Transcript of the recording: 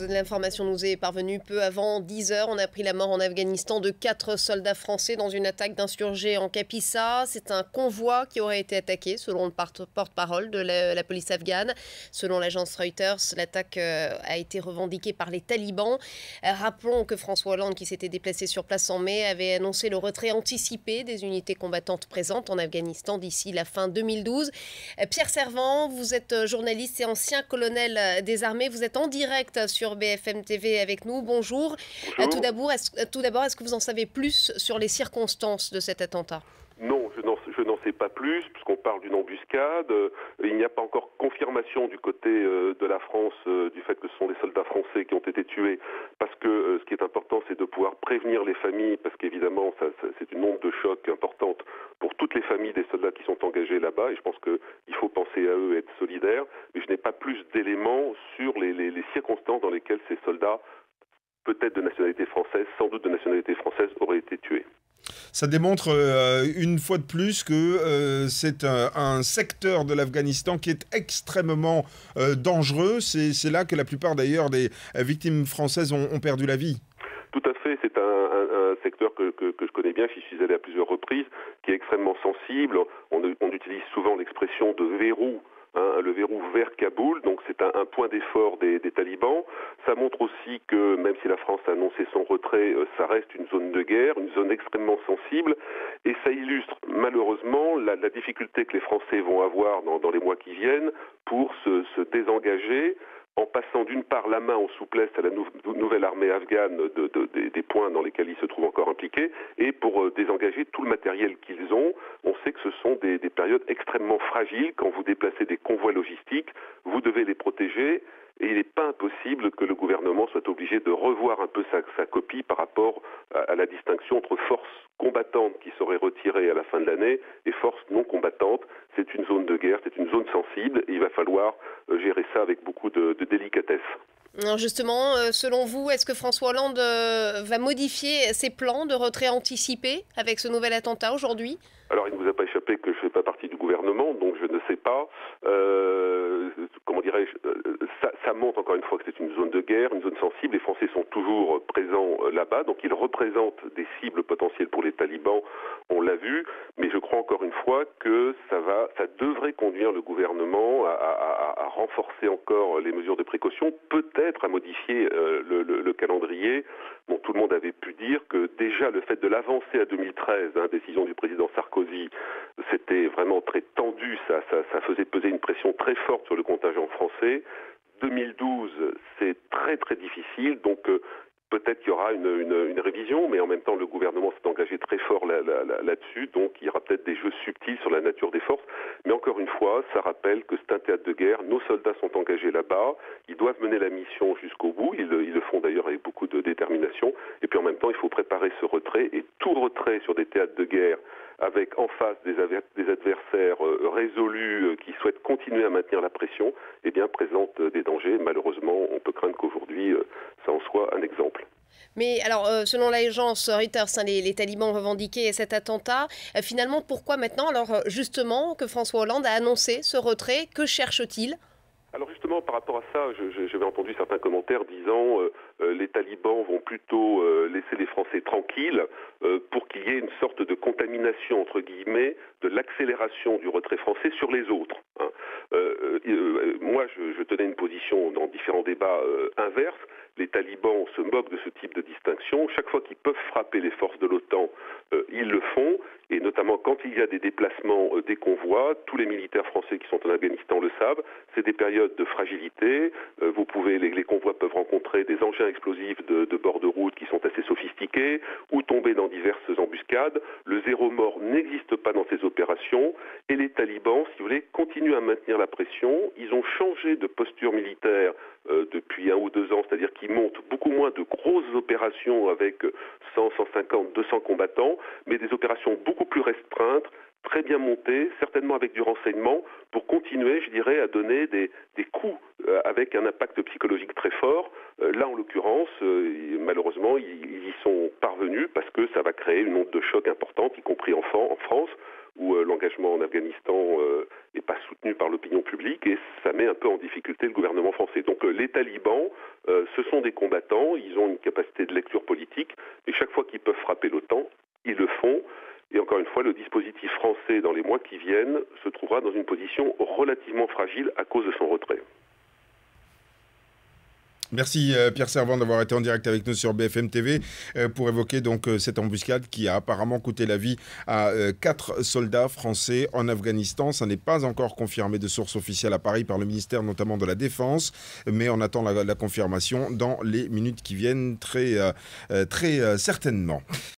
L'information nous est parvenue peu avant 10 heures. On a appris la mort en Afghanistan de 4 soldats français dans une attaque d'insurgés en Kapisa. C'est un convoi qui aurait été attaqué, selon le porte-parole de la police afghane. Selon l'agence Reuters, l'attaque a été revendiquée par les talibans. Rappelons que François Hollande, qui s'était déplacé sur place en mai, avait annoncé le retrait anticipé des unités combattantes présentes en Afghanistan d'ici la fin 2012. Pierre Servant, vous êtes journaliste et ancien colonel des armées. Vous êtes en direct sur BFM TV avec nous. Bonjour. Bonjour. Tout d'abord, est-ce que vous en savez plus sur les circonstances de cet attentat ? Non, je n'en sais pas plus, puisqu'on parle d'une embuscade. Il n'y a pas encore confirmation du côté de la France du fait que ce sont des soldats français qui ont été tués, parce que ce qui est important, c'est de pouvoir prévenir les familles, parce qu'évidemment, c'est une onde de choc importante pour toutes les familles des soldats qui sont engagés là-bas, et je pense qu'il faut penser à eux et être solidaires, mais je n'ai pas plus d'éléments sur les circonstances dans lesquelles ces soldats, peut-être de nationalité française, sans doute de nationalité française, auraient été tués. Ça démontre une fois de plus que c'est un secteur de l'Afghanistan qui est extrêmement dangereux. C'est là que la plupart d'ailleurs des victimes françaises ont perdu la vie. Tout à fait, c'est un secteur que je connais bien, j'y suis allé à plusieurs reprises, qui est extrêmement sensible. On utilise souvent l'expression de verrou. Le verrou vers Kaboul, donc c'est un point d'effort des talibans. Ça montre aussi que même si la France a annoncé son retrait, ça reste une zone de guerre, une zone extrêmement sensible, et ça illustre malheureusement la difficulté que les Français vont avoir dans les mois qui viennent pour se désengager, en passant d'une part la main en souplesse à la nouvelle armée afghane des points dans lesquels ils se trouvent encore impliqués, et pour désengager tout le matériel qu'ils ont. On sait que ce sont des périodes extrêmement fragiles. Quand vous déplacez des convois logistiques, vous devez les protéger, et il n'est pas impossible que le gouvernement soit obligé de revoir un peu sa copie par rapport à la distinction entre forces combattantes qui seraient retirées à la fin de l'année et forces non combattantes. C'est une zone de guerre, c'est une zone sensible, et il va falloir gérer ça avec beaucoup de délicatesse. Alors justement, selon vous, est-ce que François Hollande va modifier ses plans de retrait anticipé avec ce nouvel attentat aujourd'hui ? Alors, il ne vous a pas échappé que je ne fais pas partie du gouvernement, donc je ne sais pas. Comment dirais-je, ça montre encore une fois que c'est une zone de guerre, une zone sensible. Les Français sont toujours présents là-bas, donc ils représentent des cibles potentielles pour les talibans, on l'a vu. Mais je crois encore une fois que ça devrait conduire le gouvernement à renforcer encore les mesures de précaution, peut-être à modifier le calendrier. Bon, tout le monde avait pu dire que déjà le fait de l'avancer à 2013, décision du président Sarkozy, c'était vraiment très tendu, ça faisait peser une pression très forte sur le contingent français. 2012, c'est très très difficile, donc peut-être qu'il y aura une révision, mais en même temps le gouvernement s'est engagé très fort là-dessus, donc il y aura peut-être des jeux subtils sur la nature des forces. Mais encore une fois, ça rappelle que c'est un théâtre de guerre, nos soldats sont engagés là-bas, ils doivent mener la mission jusqu'au bout, ils le font d'ailleurs avec beaucoup de détermination, et puis en même temps il faut préparer ce retrait, et tout retrait sur des théâtres de guerre avec en face des adversaires résolus qui souhaitent continuer à maintenir la pression, eh bien présente des dangers. Malheureusement, on peut craindre qu'aujourd'hui ça en soit un exemple. Mais alors, selon l'agence Reuters, les talibans ont revendiqué cet attentat. Finalement, pourquoi maintenant, alors justement, que François Hollande a annoncé ce retrait? Que cherche-t-il? Alors justement, par rapport à ça, j'avais entendu certains commentaires disant les talibans vont plutôt laisser les Français tranquilles pour qu'il y ait une sorte de contamination, entre guillemets, de l'accélération du retrait français sur les autres. Moi, je tenais une position dans différents débats inverse. Les talibans se moquent de ce type de distinction. Chaque fois qu'ils peuvent frapper les forces de l'OTAN, ils le font. Et notamment quand il y a des déplacements des convois, tous les militaires français qui sont en Afghanistan le savent, c'est des périodes de fragilité. Les convois peuvent rencontrer des engins explosifs de bord de route qui sont assez sophistiqués ou tomber dans diverses embuscades. Le zéro mort n'existe pas dans ces opérations. Et les talibans, si vous voulez, continuent à maintenir la pression. Ils ont changé de posture militaire depuis 1 ou 2 ans, c'est-à-dire qu'ils montent beaucoup moins de grosses opérations avec 100, 150, 200 combattants, mais des opérations beaucoup plus restreintes, très bien montées, certainement avec du renseignement, pour continuer, je dirais, à donner des coups avec un impact psychologique très fort. Là, en l'occurrence, malheureusement, ils y sont parvenus parce que ça va créer une onde de choc importante, y compris en France, où l'engagement en Afghanistan est pas soutenu par l'opinion publique et ça met un peu en difficulté le gouvernement français. Donc les talibans, ce sont des combattants, ils ont une capacité de lecture politique, et chaque fois qu'ils peuvent frapper l'OTAN, ils le font. Et encore une fois, le dispositif français, dans les mois qui viennent, se trouvera dans une position relativement fragile à cause de son retrait. Merci Pierre Servan d'avoir été en direct avec nous sur BFM TV pour évoquer donc cette embuscade qui a apparemment coûté la vie à 4 soldats français en Afghanistan. Ça n'est pas encore confirmé de source officielle à Paris par le ministère notamment de la Défense, mais on attend la confirmation dans les minutes qui viennent très certainement.